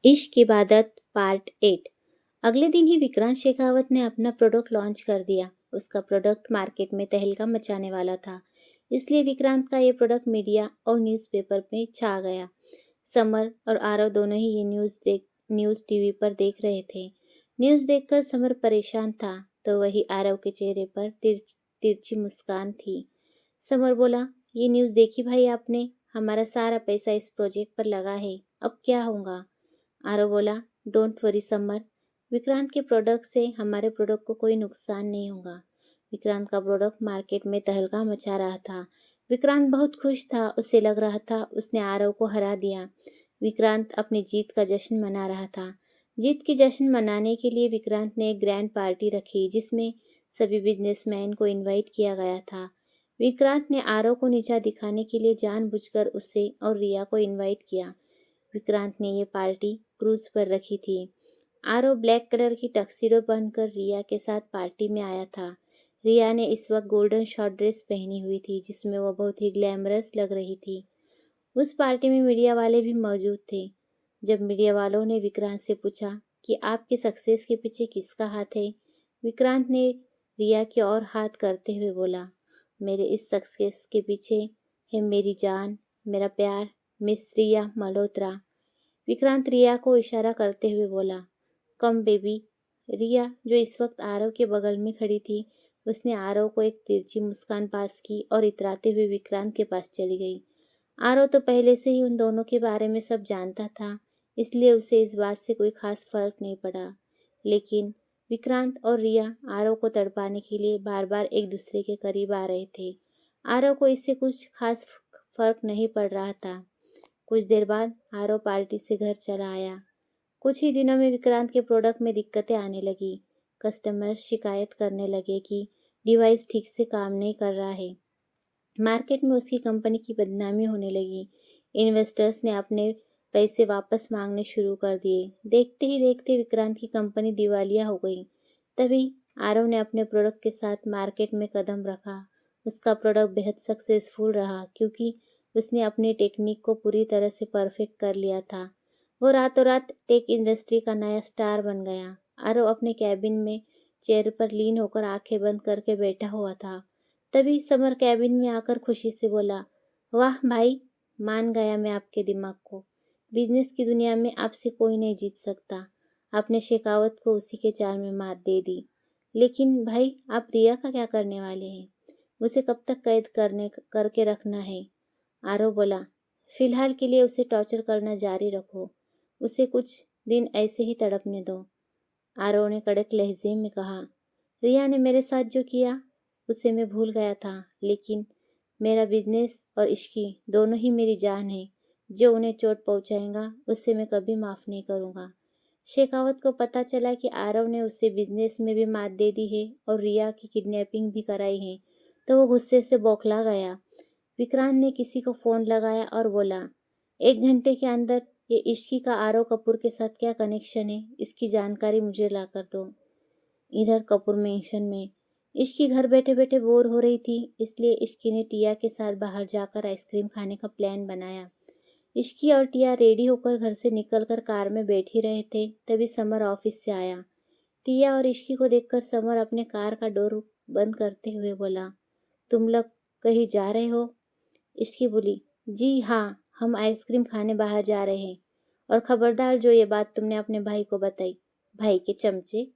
इश्क इबादत पार्ट 8। अगले दिन ही विक्रांत शेखावत ने अपना प्रोडक्ट लॉन्च कर दिया। उसका प्रोडक्ट मार्केट में तहलका मचाने वाला था, इसलिए विक्रांत का ये प्रोडक्ट मीडिया और न्यूज़पेपर में छा गया। समर और आरव दोनों ही ये न्यूज़ टीवी पर देख रहे थे। न्यूज़ देखकर समर परेशान था, तो वही आरव के चेहरे पर तिरछी मुस्कान थी। समर बोला, ये न्यूज़ देखी भाई आपने? हमारा सारा पैसा इस प्रोजेक्ट पर लगा है, अब क्या होगा? आरव बोला, डोंट वरी समर, विक्रांत के प्रोडक्ट से हमारे प्रोडक्ट को कोई नुकसान नहीं होगा। विक्रांत का प्रोडक्ट मार्केट में तहलका मचा रहा था। विक्रांत बहुत खुश था, उसे लग रहा था उसने आरव को हरा दिया। विक्रांत अपनी जीत का जश्न मना रहा था। जीत की जश्न मनाने के लिए विक्रांत ने एक ग्रैंड पार्टी रखी, जिसमें सभी बिजनेसमैन को इनवाइट किया गया था। विक्रांत ने आरव को नीचा दिखाने के लिए जानबूझकर उसे और रिया को इनवाइट किया। विक्रांत ने ये पार्टी क्रूज पर रखी थी। आरव ब्लैक कलर की टक्सीडो पहनकर रिया के साथ पार्टी में आया था। रिया ने इस वक्त गोल्डन शॉर्ट ड्रेस पहनी हुई थी, जिसमें वह बहुत ही ग्लैमरस लग रही थी। उस पार्टी में मीडिया वाले भी मौजूद थे। जब मीडिया वालों ने विक्रांत से पूछा कि आपके सक्सेस के पीछे किसका हाथ है, विक्रांत ने रिया की ओर हाथ करते हुए बोला, मेरे इस सक्सेस के पीछे है मेरी जान, मेरा प्यार, मिस रिया मल्होत्रा। विक्रांत रिया को इशारा करते हुए बोला, कम बेबी। रिया, जो इस वक्त आरव के बगल में खड़ी थी, उसने आरव को एक तिरछी मुस्कान पास की और इतराते हुए विक्रांत के पास चली गई। आरव तो पहले से ही उन दोनों के बारे में सब जानता था, इसलिए उसे इस बात से कोई खास फर्क नहीं पड़ा। लेकिन विक्रांत और रिया आरव को तड़पाने के लिए बार बार एक दूसरे के करीब आ रहे थे। आरव को इससे कुछ खास फर्क नहीं पड़ रहा था। कुछ देर बाद आरव पार्टी से घर चला आया। कुछ ही दिनों में विक्रांत के प्रोडक्ट में दिक्कतें आने लगी। कस्टमर्स शिकायत करने लगे कि डिवाइस ठीक से काम नहीं कर रहा है। मार्केट में उसकी कंपनी की बदनामी होने लगी। इन्वेस्टर्स ने अपने पैसे वापस मांगने शुरू कर दिए। देखते ही देखते विक्रांत की कंपनी दिवालिया हो गई। तभी आरव ने अपने प्रोडक्ट के साथ मार्केट में कदम रखा। उसका प्रोडक्ट बेहद सक्सेसफुल रहा, क्योंकि उसने अपनी टेक्निक को पूरी तरह से परफेक्ट कर लिया था। वो रातों रात टेक इंडस्ट्री का नया स्टार बन गया। आरव अपने कैबिन में चेयर पर लीन होकर आंखें बंद करके बैठा हुआ था। तभी समर कैबिन में आकर खुशी से बोला, वाह भाई, मान गया मैं आपके दिमाग को। बिजनेस की दुनिया में आपसे कोई नहीं जीत सकता। आपने शेखावत को उसी के चाल में मात दे दी। लेकिन भाई, आप रिया का क्या करने वाले हैं? उसे कब तक कैद करके रखना है? आरव बोला, फिलहाल के लिए उसे टॉर्चर करना जारी रखो। उसे कुछ दिन ऐसे ही तड़पने दो। आरव ने कड़क लहजे में कहा, रिया ने मेरे साथ जो किया उसे मैं भूल गया था, लेकिन मेरा बिजनेस और इश्की दोनों ही मेरी जान है। जो उन्हें चोट पहुंचाएगा उसे मैं कभी माफ़ नहीं करूँगा। शेखावत को पता चला कि आरव ने उसे बिजनेस में भी मात दे दी है और रिया की किडनैपिंग भी कराई है, तो वो गुस्से से बौखला गया। विक्रांत ने किसी को फ़ोन लगाया और बोला, 1 घंटे के अंदर ये इश्की का आरव कपूर के साथ क्या कनेक्शन है, इसकी जानकारी मुझे ला कर दो। इधर कपूर मेंशन में इश्की घर बैठे बैठे बोर हो रही थी, इसलिए इश्की ने टिया के साथ बाहर जाकर आइसक्रीम खाने का प्लान बनाया। इश्की और टिया रेडी होकर घर से निकलकर कार में बैठ ही रहे थे, तभी समर ऑफिस से आया। टिया और इश्की को देखकर समर अपने कार का डोर बंद करते हुए बोला, तुम लोग कहीं जा रहे हो? इश्की बोली, जी हाँ, हम आइसक्रीम खाने बाहर जा रहे हैं। और खबरदार, जो ये बात तुमने अपने भाई को बताई, भाई के चमचे,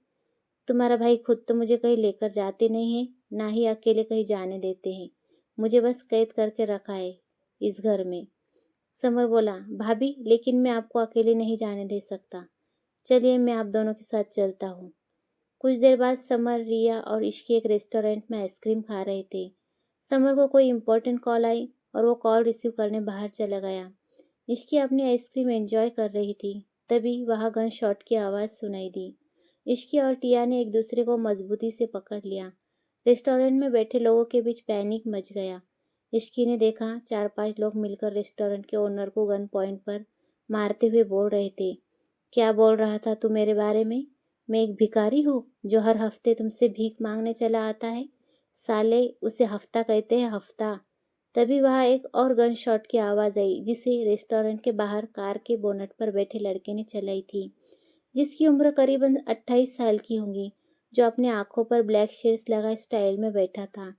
तुम्हारा भाई खुद तो मुझे कहीं लेकर जाते नहीं है, ना ही अकेले कहीं जाने देते हैं। मुझे बस कैद करके रखा है इस घर में। समर बोला, भाभी, लेकिन मैं आपको अकेले नहीं जाने दे सकता। चलिए, मैं आप दोनों के साथ चलता हूँ। कुछ देर बाद समर, रिया और इश्की एक रेस्टोरेंट में आइसक्रीम खा रहे थे। समर को कोई इम्पोर्टेंट कॉल आई और वो कॉल रिसीव करने बाहर चला गया। इश्की अपनी आइसक्रीम एंजॉय कर रही थी, तभी वहाँ गन शॉट की आवाज़ सुनाई दी। इश्की और टिया ने एक दूसरे को मजबूती से पकड़ लिया। रेस्टोरेंट में बैठे लोगों के बीच पैनिक मच गया। इश्की ने देखा 4-5 लोग मिलकर रेस्टोरेंट के ओनर को गन पॉइंट पर मारते हुए बोल रहे थे, क्या बोल रहा था तू मेरे बारे में? मैं एक भिखारी हूँ जो हर हफ्ते तुमसे भीख मांगने चला आता है? साले, उसे हफ्ता कहते हैं, हफ्ता। तभी वहाँ एक और गन शॉट की आवाज़ आई, जिसे रेस्टोरेंट के बाहर कार के बोनट पर बैठे लड़के ने चलाई थी, जिसकी उम्र करीबन 28 साल की होगी, जो अपने आंखों पर ब्लैक शेड्स लगाए स्टाइल में बैठा था।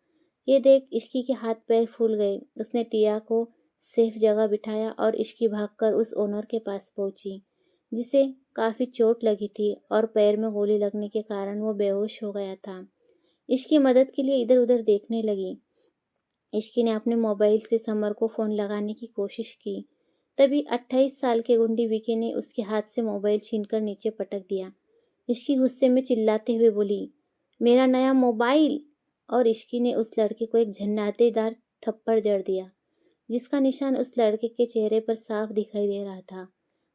ये देख इश्की के हाथ पैर फूल गए। उसने टिया को सेफ जगह बिठाया और इश्की भागकर उस ओनर के पास पहुंची, जिसे काफ़ी चोट लगी थी और पैर में गोली लगने के कारण वो बेहोश हो गया था। इश्की मदद के लिए इधर उधर देखने लगी। इश्की ने अपने मोबाइल से समर को फ़ोन लगाने की कोशिश की। तभी 28 साल के गुंडी विकी ने उसके हाथ से मोबाइल छीनकर नीचे पटक दिया। इश्की गुस्से में चिल्लाते हुए बोली, मेरा नया मोबाइल! और इश्की ने उस लड़के को एक झन्नाटेदार थप्पड़ जड़ दिया, जिसका निशान उस लड़के के चेहरे पर साफ दिखाई दे रहा था।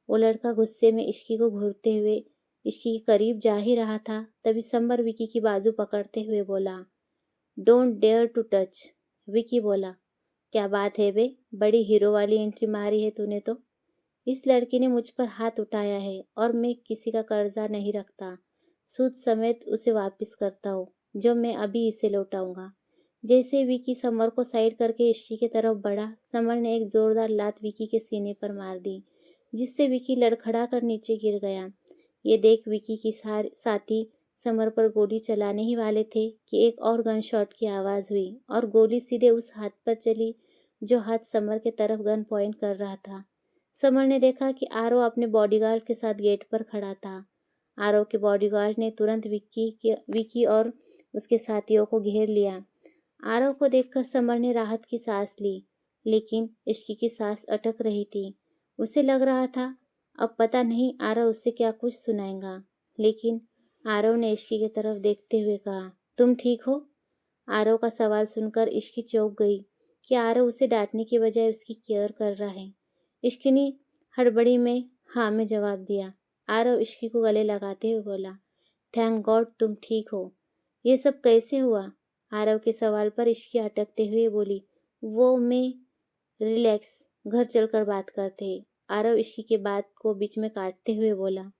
वो लड़का गुस्से में इश्की को घूरते हुए इश्की के करीब जा ही रहा था, तभी समर विकी की बाजू पकड़ते हुए बोला, don't dare to touch. Vicky बोला, क्या बात है बे, बड़ी हीरो वाली एंट्री मारी है तूने तो। इस लड़की ने मुझ पर हाथ उठाया है और मैं किसी का कर्जा नहीं रखता। सूद समेत उसे वापस करता हूँ, जो मैं अभी इसे लौटाऊंगा। जैसे विकी समर को साइड करके इश्की की तरफ बढ़ा, समर ने एक जोरदार लात विकी के सीने पर मार दी, जिससे विकी लड़खड़ा कर नीचे गिर गया। ये देख विकी की साथी समर पर गोली चलाने ही वाले थे कि एक और गन शॉट की आवाज़ हुई और गोली सीधे उस हाथ पर चली जो हाथ समर के तरफ गन पॉइंट कर रहा था। समर ने देखा कि आरव अपने बॉडीगार्ड के साथ गेट पर खड़ा था। आरव के बॉडीगार्ड ने तुरंत विकी और उसके साथियों को घेर लिया। आरव को देखकर समर ने राहत की सांस ली, लेकिन इश्की की सांस अटक रही थी। उसे लग रहा था अब पता नहीं आरव उससे क्या कुछ सुनाएगा, लेकिन आरव ने इश्की की तरफ देखते हुए कहा, तुम ठीक हो? आरव का सवाल सुनकर इश्की चौंक गई कि आरव उसे डांटने की बजाय उसकी केयर कर रहा है। इश्की ने हड़बड़ी में हाँ में जवाब दिया। आरव इश्की को गले लगाते हुए बोला, थैंक गॉड तुम ठीक हो। ये सब कैसे हुआ? आरव के सवाल पर इश्की अटकते हुए बोली, वो मैं रिलैक्स, घर चलकर बात करते हैं। आरव इश्की के बात को बीच में काटते हुए बोला।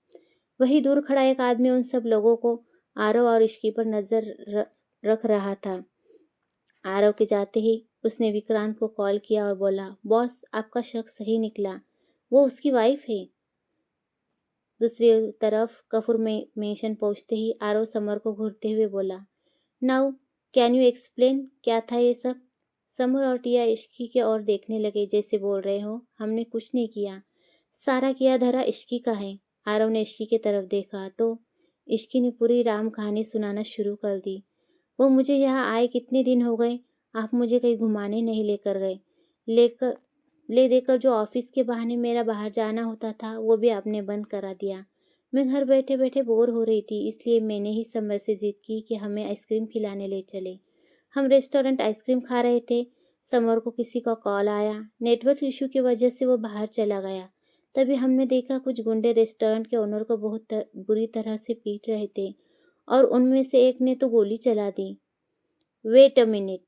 वहीं दूर खड़ा एक आदमी उन सब लोगों को आरव और इश्की पर नजर रख रहा था। आरव के जाते ही उसने विक्रांत को कॉल किया और बोला, बॉस आपका शक सही निकला, वो उसकी वाइफ है। दूसरी तरफ कफर्मेशन पहुंचते ही आरव समर को घूरते हुए बोला, नाउ कैन यू एक्सप्लेन, क्या था ये सब? समर और टिया इश्की के ओर देखने लगे, जैसे बोल रहे हो हमने कुछ नहीं किया, सारा किया धरा इश्की का है। आरव ने इश्की की तरफ देखा तो इश्की ने पूरी राम कहानी सुनाना शुरू कर दी। वो मुझे यहाँ आए कितने दिन हो गए, आप मुझे कहीं घुमाने नहीं लेकर गए, ले देकर जो ऑफिस के बहाने मेरा बाहर जाना होता था वो भी आपने बंद करा दिया। मैं घर बैठे बैठे बोर हो रही थी, इसलिए मैंने ही समर से जिद की कि हमें आइसक्रीम खिलाने ले चले। हम रेस्टोरेंट आइसक्रीम खा रहे थे, समर को किसी का कॉल आया। नेटवर्क इशू की वजह से वो बाहर चला गया। तभी हमने देखा कुछ गुंडे रेस्टोरेंट के ओनर को बहुत बुरी तरह से पीट रहे थे और उनमें से एक ने तो गोली चला दी। वेट अ मिनट,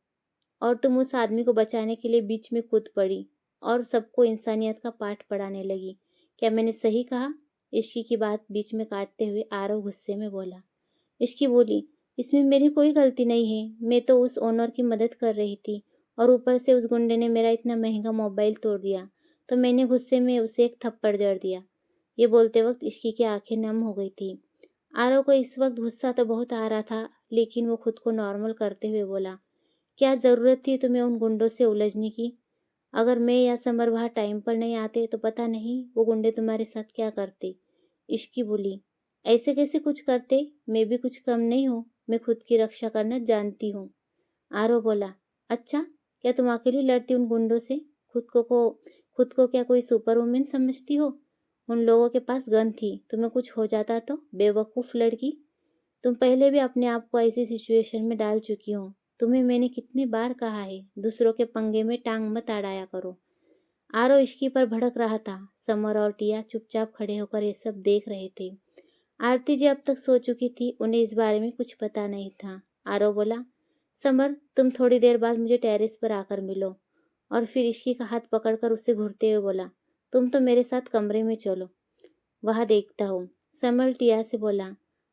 और तुम उस आदमी को बचाने के लिए बीच में कूद पड़ी और सबको इंसानियत का पाठ पढ़ाने लगी, क्या मैंने सही कहा? इश्की की बात बीच में काटते हुए आरव गुस्से में बोला। इश्की बोली, इसमें मेरी कोई गलती नहीं है, मैं तो उस ओनर की मदद कर रही थी और ऊपर से उस गुंडे ने मेरा इतना महंगा मोबाइल तोड़ दिया तो मैंने गुस्से में उसे एक थप्पड़ जड़ दिया। ये बोलते वक्त इश्की की आंखें नम हो गई थी। आरव को इस वक्त गुस्सा तो बहुत आ रहा था, लेकिन वो खुद को नॉर्मल करते हुए बोला, क्या ज़रूरत थी तुम्हें उन गुंडों से उलझने की? अगर मैं या समर वहाँ टाइम पर नहीं आते तो पता नहीं वो गुंडे तुम्हारे साथ क्या करते। इश्की बोली, ऐसे कैसे कुछ करते, मैं भी कुछ कम नहीं हूँ, मैं खुद की रक्षा करना जानती हूँ। आरव बोला, अच्छा, क्या तुम अकेली लड़ती उन गुंडों से? खुद को क्या कोई सुपर वुमेन समझती हो? उन लोगों के पास गन थी, तुम्हें कुछ हो जाता तो? बेवकूफ़ लड़की, तुम पहले भी अपने आप को ऐसी सिचुएशन में डाल चुकी हो। तुम्हें मैंने कितनी बार कहा है दूसरों के पंगे में टांग मत अड़ाया करो। आरव इश्की पर भड़क रहा था। समर और टिया चुपचाप खड़े होकर ये सब देख रहे थे। आरती जी अब तक सो चुकी थी, उन्हें इस बारे में कुछ पता नहीं था। आरव बोला, समर तुम थोड़ी देर बाद मुझे टेरेस पर आकर मिलो। और फिर इश्की का हाथ पकड़कर उसे घूरते हुए बोला, तुम तो मेरे साथ कमरे में चलो, वहाँ देखता हूँ। समर टिया से बोला,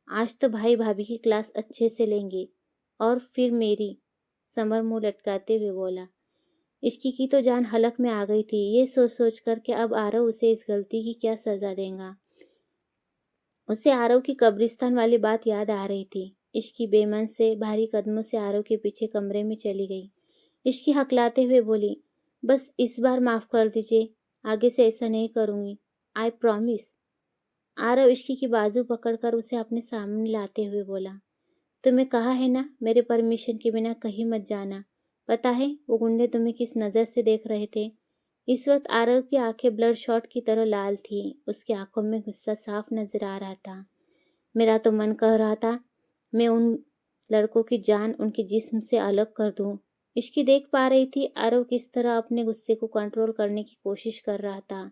आज तो भाई भाभी की क्लास अच्छे से लेंगे और फिर मेरी। समर मुंह लटकाते हुए बोला, इश्की की तो जान हलक में आ गई थी, ये सोच सोच कर कि अब आरव उसे इस गलती की क्या सज़ा देगा। उसे आरव की कब्रिस्तान वाली बात याद आ रही थी। इश्की बेमन से भारी कदमों से आरव के पीछे कमरे में चली गई। इश्की हकलाते हुए बोली, बस इस बार माफ़ कर दीजिए, आगे से ऐसा नहीं करूँगी, आई प्रॉमिस। आरव इश्की की बाजू पकड़कर उसे अपने सामने लाते हुए बोला, तुम्हें कहा है ना मेरे परमिशन के बिना कहीं मत जाना। पता है वो गुंडे तुम्हें किस नज़र से देख रहे थे। इस वक्त आरव की आंखें ब्लड शॉट की तरह लाल थी। उसकी आंखों में गुस्सा साफ नजर आ रहा था। मेरा तो मन कह रहा था मैं उन लड़कों की जान उनके जिस्म से अलग कर दूं। इश्की देख पा रही थी आरव किस तरह अपने गुस्से को कंट्रोल करने की कोशिश कर रहा था।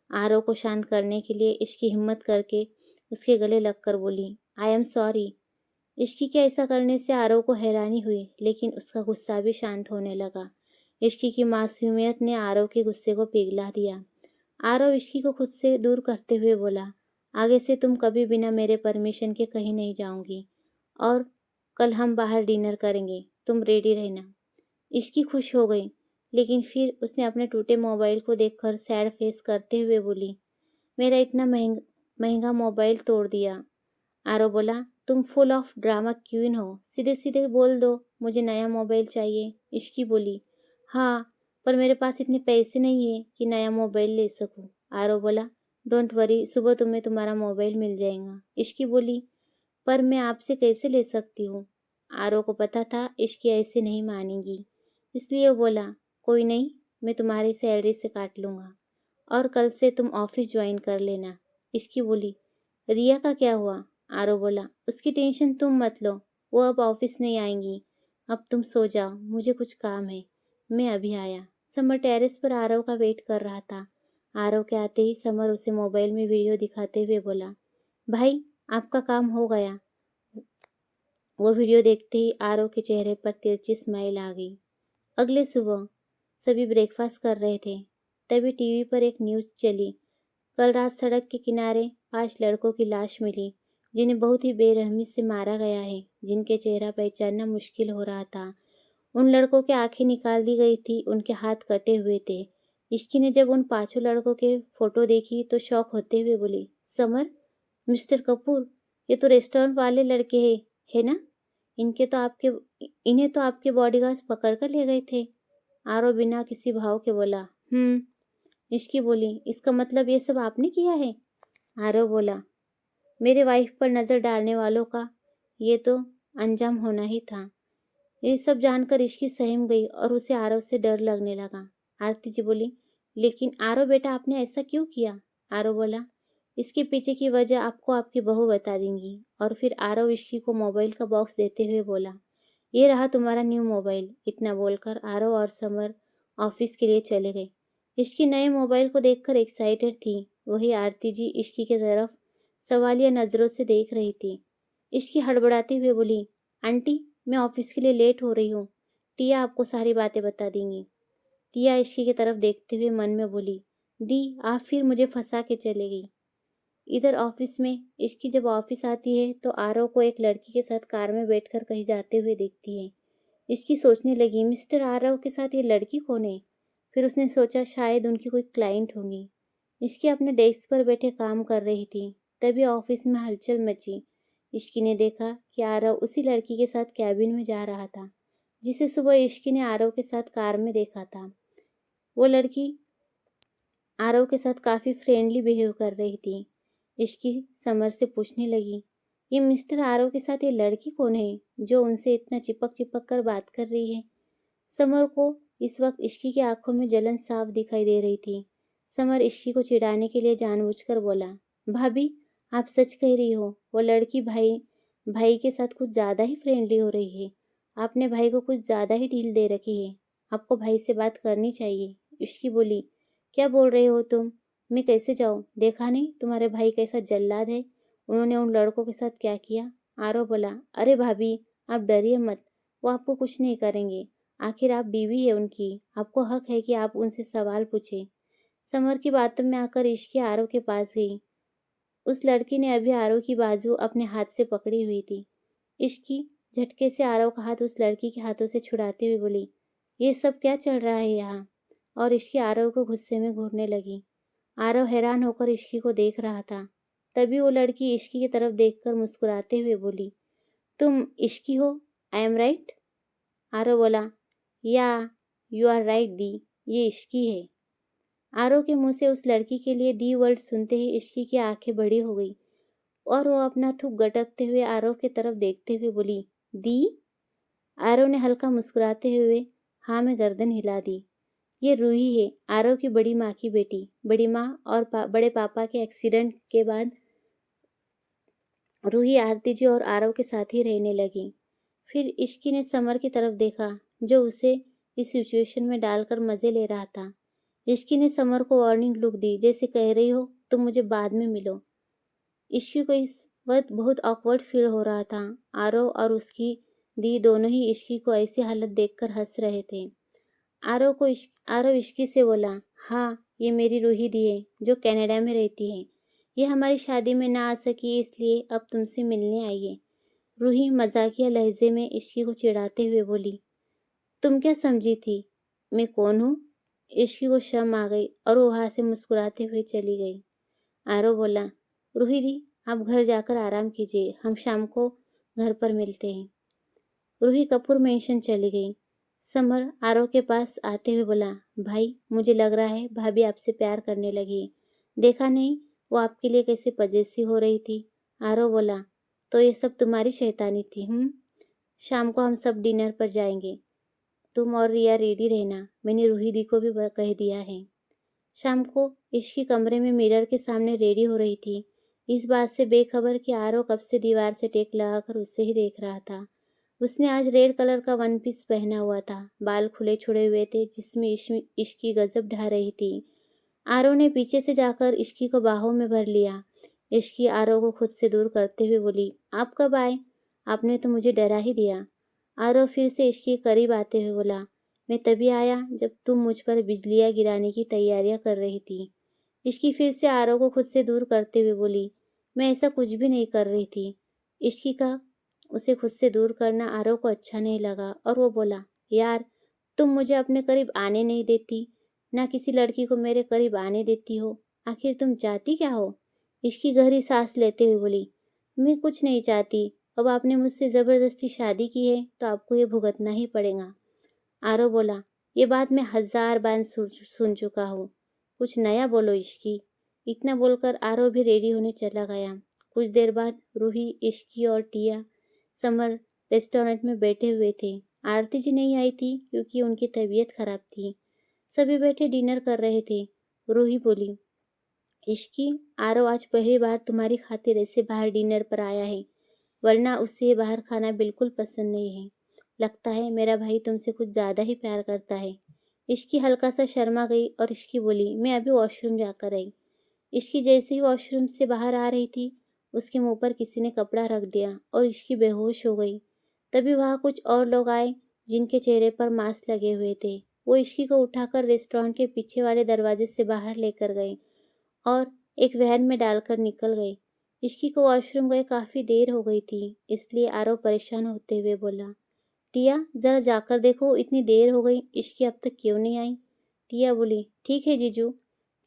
आरव को शांत करने के लिए इश्की हिम्मत करके उसके गले लगकर बोली, आई एम सॉरी। इश्की के ऐसा करने से आरव को हैरानी हुई, लेकिन उसका गुस्सा भी शांत होने लगा। इश्की की मासूमियत ने आरव के गुस्से को पिघला दिया। आरव इश्की को खुद से दूर करते हुए बोला, आगे से तुम कभी बिना मेरे परमिशन के कहीं नहीं जाऊंगी और कल हम बाहर डिनर करेंगे, तुम रेडी रहना। इश्की खुश हो गई, लेकिन फिर उसने अपने टूटे मोबाइल को देखकर सैड फेस करते हुए बोली, मेरा इतना महंगा मोबाइल तोड़ दिया। आरव बोला, तुम फुल ऑफ ड्रामा क्वीन हो, सीधे सीधे बोल दो मुझे नया मोबाइल चाहिए। इश्की बोली, हाँ, पर मेरे पास इतने पैसे नहीं है कि नया मोबाइल ले सकूं। आरव बोला, डोंट वरी, सुबह तुम्हें तुम्हारा मोबाइल मिल जाएगा। इश्की बोली, पर मैं आपसे कैसे ले सकती हूँ। आरव को पता था इश्की ऐसे नहीं मानेगी, इसलिए वो बोला, कोई नहीं, मैं तुम्हारी सैलरी से काट लूँगा और कल से तुम ऑफिस ज्वाइन कर लेना। इश्की बोली, रिया का क्या हुआ। आरव बोला, उसकी टेंशन तुम मत लो, वो अब ऑफिस नहीं आएंगी। अब तुम सो जाओ, मुझे कुछ काम है, मैं अभी आया। समर टेरेस पर आरव का वेट कर रहा था। आरव के आते ही समर उसे मोबाइल में वीडियो दिखाते हुए बोला, भाई आपका काम हो गया। वो वीडियो देखते ही आरव के चेहरे पर तिरछी स्माइल आ गई। अगले सुबह सभी ब्रेकफास्ट कर रहे थे, तभी टीवी पर एक न्यूज़ चली। कल रात सड़क के किनारे 5 लड़कों की लाश मिली, जिन्हें बहुत ही बेरहमी से मारा गया है, जिनके चेहरा पहचानना मुश्किल हो रहा था। उन लड़कों की आंखें निकाल दी गई थी, उनके हाथ कटे हुए थे। इश्की ने जब उन 5 लड़कों के फोटो देखी तो शॉक होते हुए बोली, समर, मिस्टर कपूर, ये तो रेस्टोरेंट वाले लड़के हैं, है ना? इन्हें तो आपके बॉडीगार्ड्स पकड़ कर ले गए थे। आरव बिना किसी भाव के बोला, इश्की बोली, इसका मतलब ये सब आपने किया है? आरव बोला, मेरे वाइफ पर नज़र डालने वालों का ये तो अंजाम होना ही था। ये सब जानकर इश्की सहम गई और उसे आरव से डर लगने लगा। आरती जी बोली, लेकिन आरव बेटा आपने ऐसा क्यों किया? आरव बोला, इसके पीछे की वजह आपको आपकी बहू बता देंगी। और फिर आरव इश्की को मोबाइल का बॉक्स देते हुए बोला, ये रहा तुम्हारा न्यू मोबाइल। इतना बोलकर आरव और समर ऑफिस के लिए चले गए। इश्की नए मोबाइल को देखकर एक्साइटेड थी। वही आरती जी इश्की की तरफ सवालिया नज़रों से देख रही थी। इश्की हड़बड़ाते हुए बोली, आंटी मैं ऑफिस के लिए लेट हो रही हूँ, टिया आपको सारी बातें बता देंगी। टिया इश्की की तरफ देखते हुए मन में बोली, दी आप फिर मुझे फंसा के चले गई। इधर ऑफिस में इश्की जब ऑफिस आती है तो आरव को एक लड़की के साथ कार में बैठकर कहीं जाते हुए देखती है। इश्की सोचने लगी, मिस्टर आरव के साथ ये लड़की कौन है? फिर उसने सोचा शायद उनकी कोई क्लाइंट होंगी। इश्की अपने डेस्क पर बैठे काम कर रही थी, तभी ऑफिस में हलचल मची। इश्की ने देखा कि आरव उसी लड़की के साथ कैबिन में जा रहा था, जिसे सुबह इश्की ने आरव के साथ कार में देखा था। वो लड़की आरव के साथ काफ़ी फ्रेंडली बिहेव कर रही थी। इश्की समर से पूछने लगी, ये मिस्टर आरव के साथ ये लड़की कौन है जो उनसे इतना चिपक चिपक कर बात कर रही है? समर को इस वक्त इश्की की आंखों में जलन साफ दिखाई दे रही थी। समर इश्की को चिढ़ाने के लिए जानबूझकर बोला, भाभी आप सच कह रही हो, वो लड़की भाई भाई के साथ कुछ ज़्यादा ही फ्रेंडली हो रही है। आपने भाई को कुछ ज़्यादा ही ढील दे रखी है, आपको भाई से बात करनी चाहिए। इश्की बोली, क्या बोल रहे हो तुम? मैं कैसे जाऊँ? देखा नहीं तुम्हारे भाई कैसा जल्लाद है, उन्होंने उन लड़कों के साथ क्या किया? आरव बोला, अरे भाभी आप डरिए मत, वो आपको कुछ नहीं करेंगे। आखिर आप बीवी है उनकी, आपको हक है कि आप उनसे सवाल पूछें। समर की बातों में आकर इश्की आरव के पास गई। उस लड़की ने अभी आरव की बाजू अपने हाथ से पकड़ी हुई थी। इश्की झटके से आरव का हाथ उस लड़की के हाथों से छुड़ाते हुए बोली, ये सब क्या चल रहा है यहाँ? और इश्की आरव को गुस्से में घूरने लगी। आरव हैरान होकर इश्की को देख रहा था। तभी वो लड़की इश्की की तरफ देखकर मुस्कुराते हुए बोली, तुम इश्की हो? I am right? आरव बोला, या यू आर राइट दी, ये इश्की है। आरव के मुंह से उस लड़की के लिए दी वर्ड सुनते ही इश्की की आंखें बड़ी हो गई और वो अपना थूक गटकते हुए आरव की तरफ देखते हुए बोली, दी? आरव ने हल्का मुस्कुराते हुए हाँ में गर्दन हिला दी। ये रूही है, आरव की बड़ी माँ की बेटी। बड़ी माँ और बड़े पापा के एक्सीडेंट के बाद रूही आरती जी और आरव के साथ ही रहने लगी। फिर इश्की ने समर की तरफ देखा, जो उसे इस सिचुएशन में डालकर मज़े ले रहा था। इश्की ने समर को वार्निंग लुक दी, जैसे कह रही हो तुम मुझे बाद में मिलो। इश्की को इस वक्त बहुत ऑकवर्ड फील हो रहा था। आरव और उसकी दी दोनों ही इश्की को ऐसी हालत देखकर हंस रहे थे। आरव इश्की से बोला, हाँ ये मेरी रूही दी है जो कनाडा में रहती है। ये हमारी शादी में ना आ सकी इसलिए अब तुमसे मिलने आई है। रूही मजाकिया लहजे में इश्की को चिढ़ाते हुए बोली, तुम क्या समझी थी मैं कौन हूँ? इश्की को शर्म आ गई और वो वहाँ से मुस्कुराते हुए चली गई। आरव बोला, रूही दी आप घर जाकर आराम कीजिए, हम शाम को घर पर मिलते हैं। रूही कपूर मेंशन चली गई। समर आरव के पास आते हुए बोला, भाई मुझे लग रहा है भाभी आपसे प्यार करने लगी है। देखा नहीं वो आपके लिए कैसे पजेसिव हो रही थी। आरव बोला, तो ये सब तुम्हारी शैतानी थी? शाम को हम सब डिनर पर जाएंगे, तुम और रिया रेडी रहना, मैंने रूही दी को भी कह दिया है। शाम को इश्की कमरे में मिरर के सामने रेडी हो रही थी, इस बात से बेखबर कि आरव कब से दीवार से टेक लगाकर उससे ही देख रहा था। उसने आज रेड कलर का वन पीस पहना हुआ था, बाल खुले छुड़े हुए थे जिसमें इश्की गजब ढा रही थी। आरव ने पीछे से जाकर इश्की को बाहों में भर लिया। इश्की आरव को खुद से दूर करते हुए बोली, आप कब आए? आपने तो मुझे डरा ही दिया। आरव फिर से इश्की के करीब आते हुए बोला, मैं तभी आया जब तुम मुझ पर बिजलियाँ गिराने की तैयारियां कर रही थी। इश्की फिर से आरव को खुद से दूर करते हुए बोली, मैं ऐसा कुछ भी नहीं कर रही थी। इश्की का उसे खुद से दूर करना आरव को अच्छा नहीं लगा और वो बोला, यार तुम मुझे अपने करीब आने नहीं देती, ना किसी लड़की को मेरे करीब आने देती हो, आखिर तुम चाहती क्या हो? इश्की गहरी सांस लेते हुए बोली, मैं कुछ नहीं चाहती, अब आपने मुझसे ज़बरदस्ती शादी की है तो आपको ये भुगतना ही पड़ेगा। आरव बोला, ये बात मैं 1000 बार सुन चुका हूँ, कुछ नया बोलो इश्की। इतना बोलकर आरव भी रेडी होने चला गया। कुछ देर बाद रूही, इश्की और टिया समर रेस्टोरेंट में बैठे हुए थे। आरती जी नहीं आई थी क्योंकि उनकी तबीयत खराब थी। सभी बैठे डिनर कर रहे थे। रूही बोली, इश्की आरव आज पहली बार तुम्हारी खातिर ऐसे बाहर डिनर पर आया है, वरना उससे बाहर खाना बिल्कुल पसंद नहीं है। लगता है मेरा भाई तुमसे कुछ ज़्यादा ही प्यार करता है। इश्की हल्का सा शर्मा गई और इश्की बोली, मैं अभी वॉशरूम जाकर आई। इश्की जैसे ही वॉशरूम से बाहर आ रही थी, उसके मुंह पर किसी ने कपड़ा रख दिया और इश्की बेहोश हो गई। तभी वहाँ कुछ और लोग आए जिनके चेहरे पर मास्क लगे हुए थे। वो इश्की को उठाकर रेस्टोरेंट के पीछे वाले दरवाजे से बाहर लेकर गए और एक वैन में डालकर निकल गए। इश्की को वॉशरूम गए काफ़ी देर हो गई थी, इसलिए आरव परेशान होते हुए बोला, टिया ज़रा जाकर देखो, इतनी देर हो गई, इश्की अब तक क्यों नहीं आई? टिया बोली, ठीक है जीजू।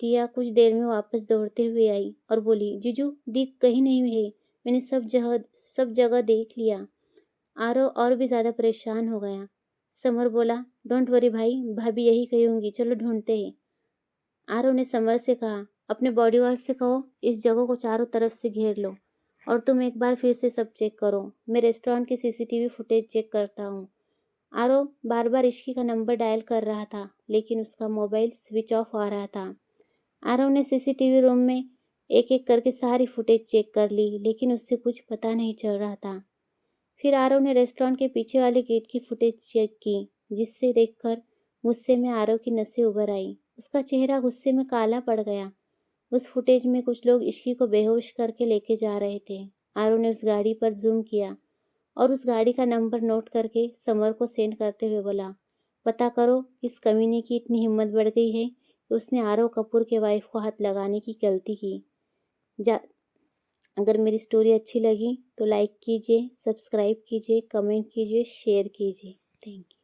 टिया कुछ देर में वापस दौड़ते हुए आई और बोली, जीजू दी कहीं नहीं है, मैंने सब जगह देख लिया। आरव और भी ज़्यादा परेशान हो गया। समर बोला, डोंट वरी भाई, भाभी यही कही होंगी, चलो ढूंढते हैं। आरव ने समर से कहा, अपने बॉडीगार्ड से कहो इस जगह को चारों तरफ से घेर लो और तुम एक बार फिर से सब चेक करो, मैं रेस्टोरेंट की सीसीटीवी फुटेज चेक करता हूँ। आरव बार बार इश्की का नंबर डायल कर रहा था, लेकिन उसका मोबाइल स्विच ऑफ आ रहा था। आरव ने सीसीटीवी रूम में एक एक करके सारी फुटेज चेक कर ली, लेकिन उससे कुछ पता नहीं चल रहा था। फिर आरव ने रेस्टोरेंट के पीछे वाले गेट की फुटेज चेक की, जिससे देखकर गुस्से में आरव की नसें उभर आई। उसका चेहरा गुस्से में काला पड़ गया। उस फुटेज में कुछ लोग इश्की को बेहोश करके लेके जा रहे थे। आरव ने उस गाड़ी पर जूम किया और उस गाड़ी का नंबर नोट करके समर को सेंड करते हुए बोला, पता करो इस कमीने की इतनी हिम्मत बढ़ गई है कि उसने आरव कपूर के वाइफ को हाथ लगाने की गलती की। अगर मेरी स्टोरी अच्छी लगी तो लाइक कीजिए, सब्सक्राइब कीजिए, कमेंट कीजिए, शेयर कीजिए। Thank you.